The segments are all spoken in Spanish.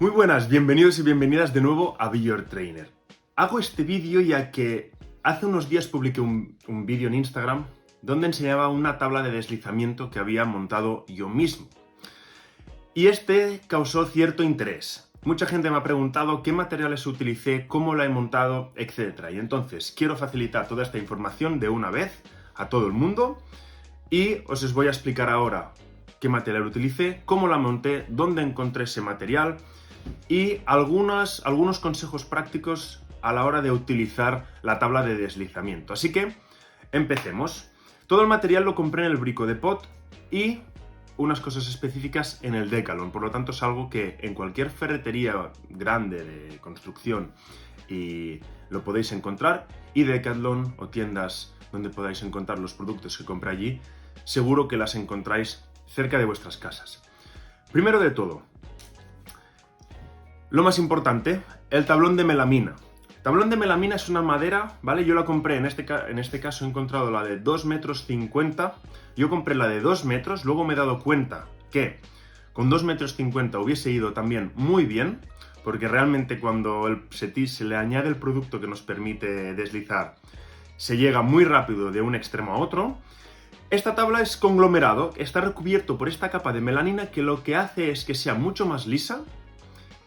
Muy buenas, bienvenidos y bienvenidas de nuevo a Be Your Trainer. Hago este vídeo ya que hace unos días publiqué un vídeo en Instagram donde enseñaba una tabla de deslizamiento que había montado yo mismo. Y este causó cierto interés. Mucha gente me ha preguntado qué materiales utilicé, cómo la he montado, etc. Y entonces quiero facilitar toda esta información de una vez a todo el mundo y os voy a explicar ahora qué material utilicé, cómo la monté, dónde encontré ese material y algunos consejos prácticos a la hora de utilizar la tabla de deslizamiento. Así que empecemos. Todo el material lo compré en el Brico Depot y unas cosas específicas en el Decathlon. Por lo tanto, es algo que en cualquier ferretería grande de construcción y lo podéis encontrar. Y Decathlon o tiendas donde podáis encontrar los productos que compré allí, seguro que las encontráis cerca de vuestras casas. Primero de todo, lo más importante, el tablón de melamina. Tablón de melamina es una madera, ¿vale? Yo la compré, en este caso he encontrado la de 2,50 metros. Yo compré la de 2 metros, luego me he dado cuenta que con 2,50 metros hubiese ido también muy bien, porque realmente cuando se le añade el producto que nos permite deslizar, se llega muy rápido de un extremo a otro. Esta tabla es conglomerado, está recubierto por esta capa de melanina que lo que hace es que sea mucho más lisa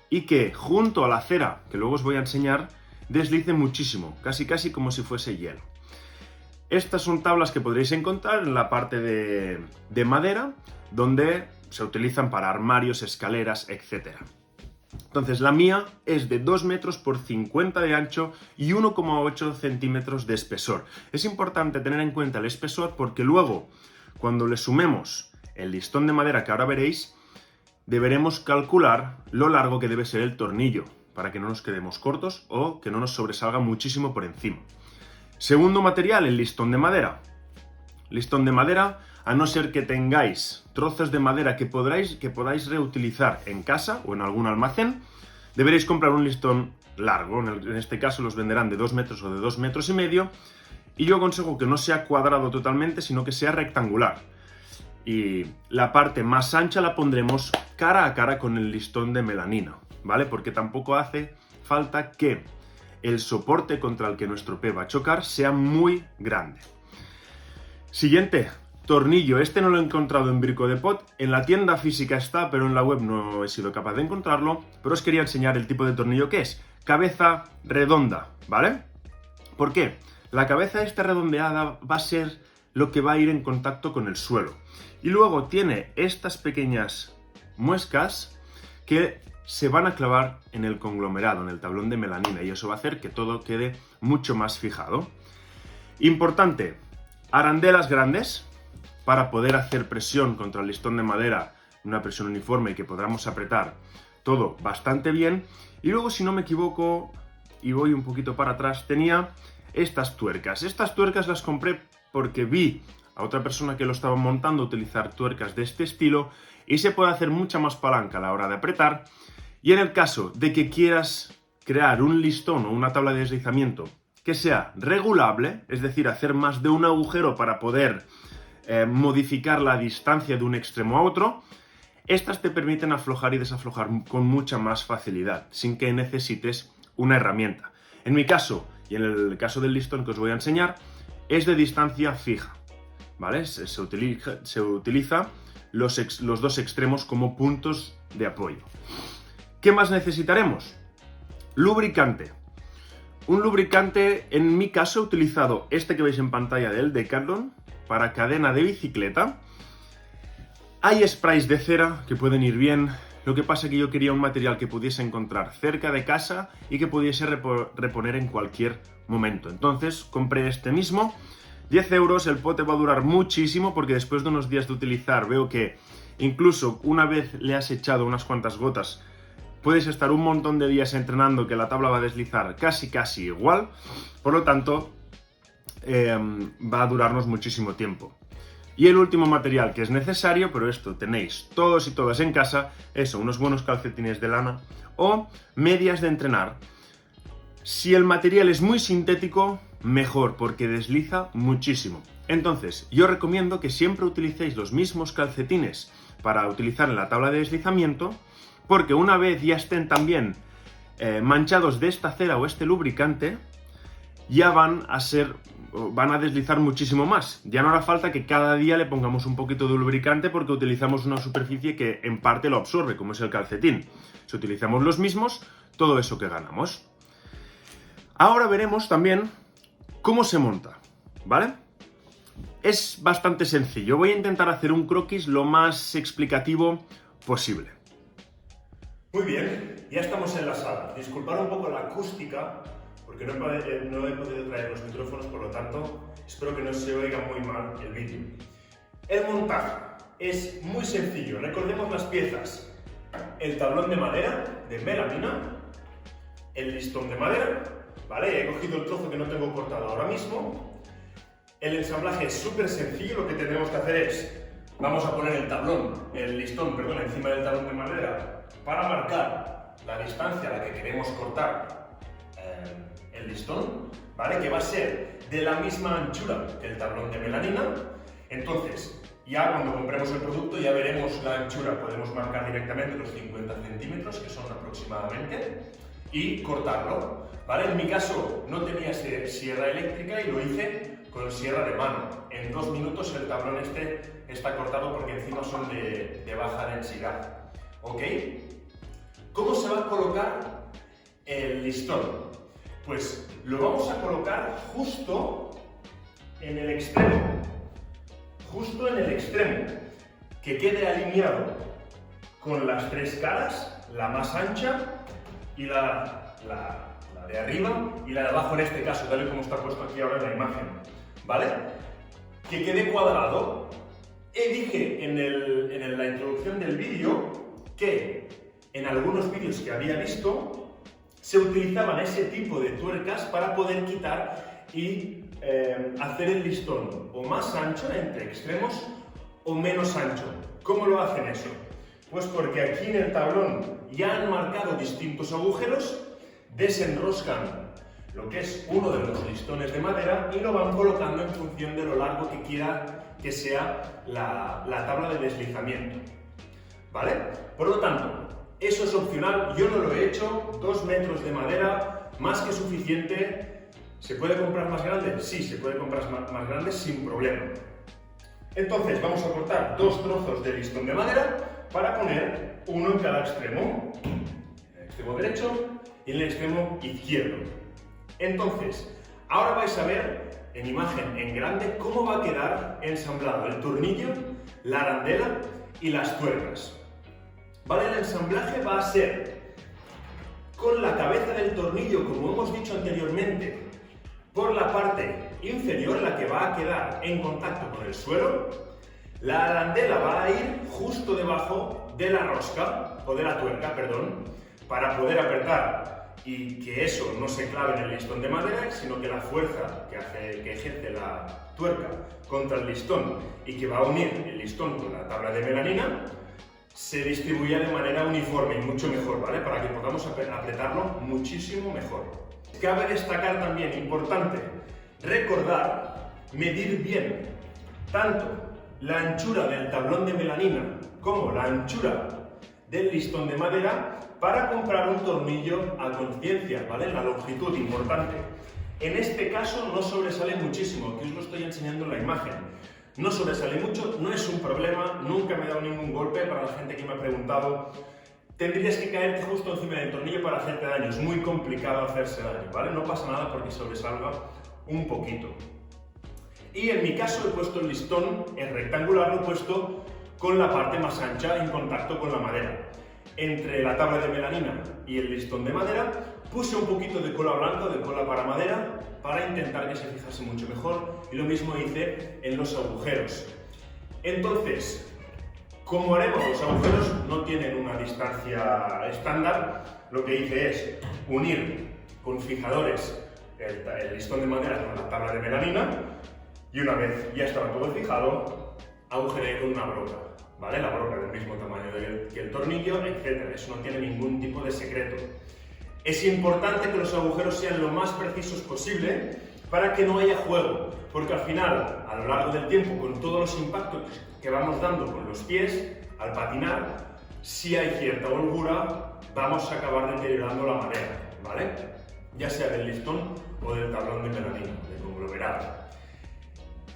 y que junto a la cera, que luego os voy a enseñar, deslice muchísimo, casi como si fuese hielo. Estas son tablas que podréis encontrar en la parte de madera, donde se utilizan para armarios, escaleras, etc. Entonces la mía es de 2 metros por 50 de ancho y 1,8 centímetros de espesor. Es importante tener en cuenta el espesor porque luego, cuando le sumemos el listón de madera que ahora veréis, deberemos calcular lo largo que debe ser el tornillo para que no nos quedemos cortos o que no nos sobresalga muchísimo por encima. Segundo material, el listón de madera. Listón de madera, a no ser que tengáis trozos de madera que podáis reutilizar en casa o en algún almacén, deberéis comprar un listón largo. En este caso los venderán de 2 metros o de 2,5 metros. Y yo aconsejo que no sea cuadrado totalmente, sino que sea rectangular. Y la parte más ancha la pondremos cara a cara con el listón de melanina, ¿vale? Porque tampoco hace falta que el soporte contra el que nuestro pie va a chocar sea muy grande. Siguiente, tornillo. Este no lo he encontrado en Brico Depot. En la tienda física está, pero en la web no he sido capaz de encontrarlo. Pero os quería enseñar el tipo de tornillo que es. Cabeza redonda, ¿vale? ¿Por qué? La cabeza esta redondeada va a ser lo que va a ir en contacto con el suelo. Y luego tiene estas pequeñas muescas que se van a clavar en el conglomerado, en el tablón de melanina, y eso va a hacer que todo quede mucho más fijado. Importante, arandelas grandes para poder hacer presión contra el listón de madera, una presión uniforme y que podamos apretar todo bastante bien. Y luego, si no me equivoco, y voy un poquito para atrás, tenía estas tuercas. Estas tuercas las compré porque vi a otra persona que lo estaba montando utilizar tuercas de este estilo y se puede hacer mucha más palanca a la hora de apretar. Y en el caso de que quieras crear un listón o una tabla de deslizamiento que sea regulable, es decir, hacer más de un agujero para poder modificar la distancia de un extremo a otro, estas te permiten aflojar y desaflojar con mucha más facilidad, sin que necesites una herramienta. En mi caso, y en el caso del listón que os voy a enseñar, es de distancia fija, ¿vale? Se utiliza los dos extremos como puntos de apoyo. ¿Qué más necesitaremos? Lubricante. Un lubricante, en mi caso he utilizado este que veis en pantalla del Decathlon para cadena de bicicleta. Hay sprays de cera que pueden ir bien. Lo que pasa es que yo quería un material que pudiese encontrar cerca de casa y que pudiese reponer en cualquier momento. Entonces compré este mismo, 10 euros, el pote va a durar muchísimo porque después de unos días de utilizar veo que incluso una vez le has echado unas cuantas gotas, puedes estar un montón de días entrenando que la tabla va a deslizar casi igual, por lo tanto va a durarnos muchísimo tiempo. Y el último material que es necesario, pero esto tenéis todos y todas en casa, son unos buenos calcetines de lana o medias de entrenar. Si el material es muy sintético, mejor, porque desliza muchísimo. Entonces, yo recomiendo que siempre utilicéis los mismos calcetines para utilizar en la tabla de deslizamiento, porque una vez ya estén también manchados de esta cera o este lubricante, ya van a deslizar muchísimo más. Ya no hará falta que cada día le pongamos un poquito de lubricante porque utilizamos una superficie que en parte lo absorbe, como es el calcetín. Si utilizamos los mismos, todo eso que ganamos. Ahora veremos también cómo se monta, ¿vale? Es bastante sencillo. Voy a intentar hacer un croquis lo más explicativo posible. Muy bien, ya estamos en la sala. Disculpad un poco la acústica, porque no he podido traer los micrófonos, por lo tanto, espero que no se oiga muy mal el vídeo. El montaje es muy sencillo. Recordemos las piezas. El tablón de madera de melamina, el listón de madera, ¿vale? He cogido el trozo que no tengo cortado ahora mismo. El ensamblaje es súper sencillo. Lo que tenemos que hacer es, vamos a poner el listón, encima del tablón de madera para marcar la distancia a la que queremos cortar el listón, ¿vale? Que va a ser de la misma anchura que el tablón de melamina. Entonces, ya cuando compremos el producto ya veremos la anchura, podemos marcar directamente los 50 centímetros, que son aproximadamente, y cortarlo, ¿vale? En mi caso no tenía sierra eléctrica y lo hice con sierra de mano. En 2 minutos el tablón está cortado porque encima son de baja densidad, ¿ok? ¿Cómo se va a colocar el listón? Pues lo vamos a colocar justo en el extremo, que quede alineado con las 3 caras, la más ancha y la de arriba y la de abajo en este caso, tal y como está puesto aquí ahora en la imagen, ¿vale? Que quede cuadrado. Dije en la introducción del vídeo que en algunos vídeos que había visto se utilizaban ese tipo de tuercas para poder quitar y hacer el listón o más ancho entre extremos o menos ancho. ¿Cómo lo hacen eso? Pues porque aquí en el tablón ya han marcado distintos agujeros, desenroscan lo que es uno de los listones de madera y lo van colocando en función de lo largo que quiera que sea la tabla de deslizamiento, ¿vale? Por lo tanto, eso es opcional, yo no lo he hecho. 2 metros de madera, más que suficiente. ¿Se puede comprar más grande? Sí, se puede comprar más grande sin problema. Entonces vamos a cortar 2 trozos de listón de madera para poner uno en cada extremo, en el extremo derecho y en el extremo izquierdo. Entonces, ahora vais a ver en imagen en grande cómo va a quedar ensamblado el tornillo, la arandela y las tuercas. ¿Vale? El ensamblaje va a ser con la cabeza del tornillo, como hemos dicho anteriormente, por la parte inferior, la que va a quedar en contacto con el suelo. La arandela va a ir justo debajo de la rosca, o de la tuerca, perdón, para poder apretar y que eso no se clave en el listón de madera, sino que la fuerza que ejerce la tuerca contra el listón y que va a unir el listón con la tabla de melamina se distribuya de manera uniforme y mucho mejor, ¿vale? Para que podamos apretarlo muchísimo mejor. Cabe destacar también, importante, recordar, medir bien tanto la anchura del tablón de melamina como la anchura del listón de madera para comprar un tornillo a conciencia, ¿vale? La longitud, importante. En este caso no sobresale muchísimo, aquí os lo estoy enseñando en la imagen. No sobresale mucho, no es un problema, nunca me he dado ningún golpe. Para la gente que me ha preguntado, tendrías que caerte justo encima del tornillo para hacerte daño. Es muy complicado hacerse daño, ¿vale? No pasa nada porque sobresalga un poquito. Y en mi caso he puesto el listón, el rectangular lo he puesto con la parte más ancha en contacto con la madera. Entre la tabla de melamina y el listón de madera puse un poquito de cola blanca, de cola para madera, para intentar que se fijase mucho mejor, y lo mismo hice en los agujeros. Entonces, como haremos los agujeros no tienen una distancia estándar, lo que hice es unir con fijadores el listón de madera con la tabla de melamina, y una vez ya estaba todo fijado, agujeré con una broca, ¿vale? La broca del mismo tamaño que el tornillo, etc. Eso no tiene ningún tipo de secreto. Es importante que los agujeros sean lo más precisos posible para que no haya juego, porque al final, a lo largo del tiempo, con todos los impactos que vamos dando con los pies, al patinar, si hay cierta holgura, vamos a acabar deteriorando la madera, ¿vale? Ya sea del listón o del tablón de melamina, de conglomerado.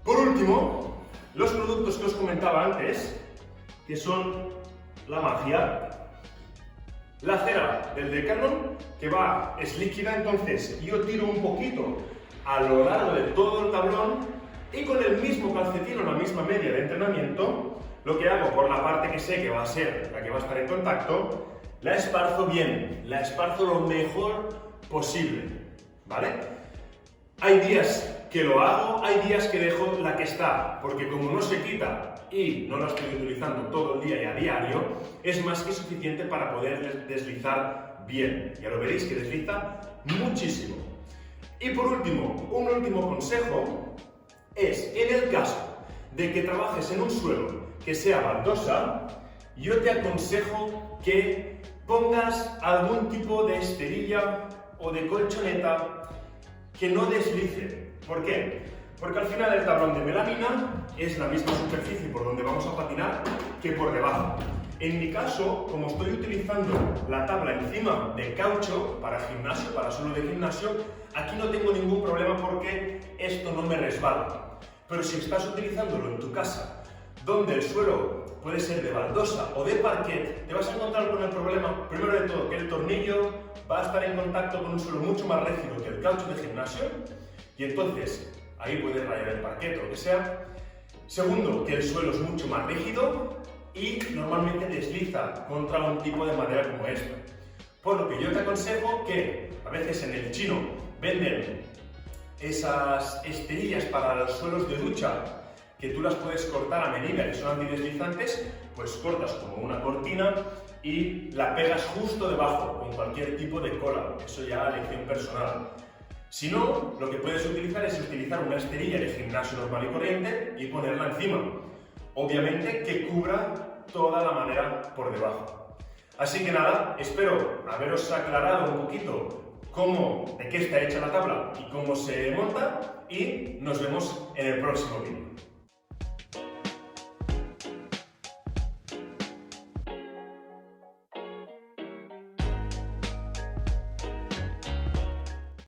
Por último, los productos que os comentaba antes, que son la magia. La cera del Decathlon, que es líquida, entonces yo tiro un poquito a lo largo de todo el tablón y con el mismo calcetín o la misma media de entrenamiento, lo que hago por la parte que sé que va a ser la que va a estar en contacto, la esparzo bien, la esparzo lo mejor posible, ¿vale? Hay días que lo hago, hay días que dejo la que está, porque como no se quita y no la estoy utilizando todo el día y a diario, es más que suficiente para poder deslizar bien. Ya lo veréis que desliza muchísimo. Y por último, un último consejo es, en el caso de que trabajes en un suelo que sea baldosa, yo te aconsejo que pongas algún tipo de esterilla o de colchoneta que no deslice. ¿Por qué? Porque al final el tablón de melamina es la misma superficie por donde vamos a patinar que por debajo. En mi caso, como estoy utilizando la tabla encima de caucho para gimnasio, para suelo de gimnasio, aquí no tengo ningún problema porque esto no me resbala. Pero si estás utilizándolo en tu casa, donde el suelo puede ser de baldosa o de parquet, te vas a encontrar con el problema, primero de todo, que el tornillo va a estar en contacto con un suelo mucho más rígido que el caucho de gimnasio, y entonces ahí puede rayar el parquet o lo que sea. Segundo, que el suelo es mucho más rígido y normalmente desliza contra un tipo de madera como esta. Por lo que yo te aconsejo que a veces en el chino venden esas esterillas para los suelos de ducha que tú las puedes cortar a medida, que son antideslizantes, pues cortas como una cortina y la pegas justo debajo con cualquier tipo de cola. Eso ya a elección personal. Si no, lo que puedes utilizar es utilizar una esterilla de gimnasio normal y corriente y ponerla encima. Obviamente que cubra toda la madera por debajo. Así que nada, espero haberos aclarado un poquito de qué está hecha la tabla y cómo se monta, y nos vemos en el próximo vídeo.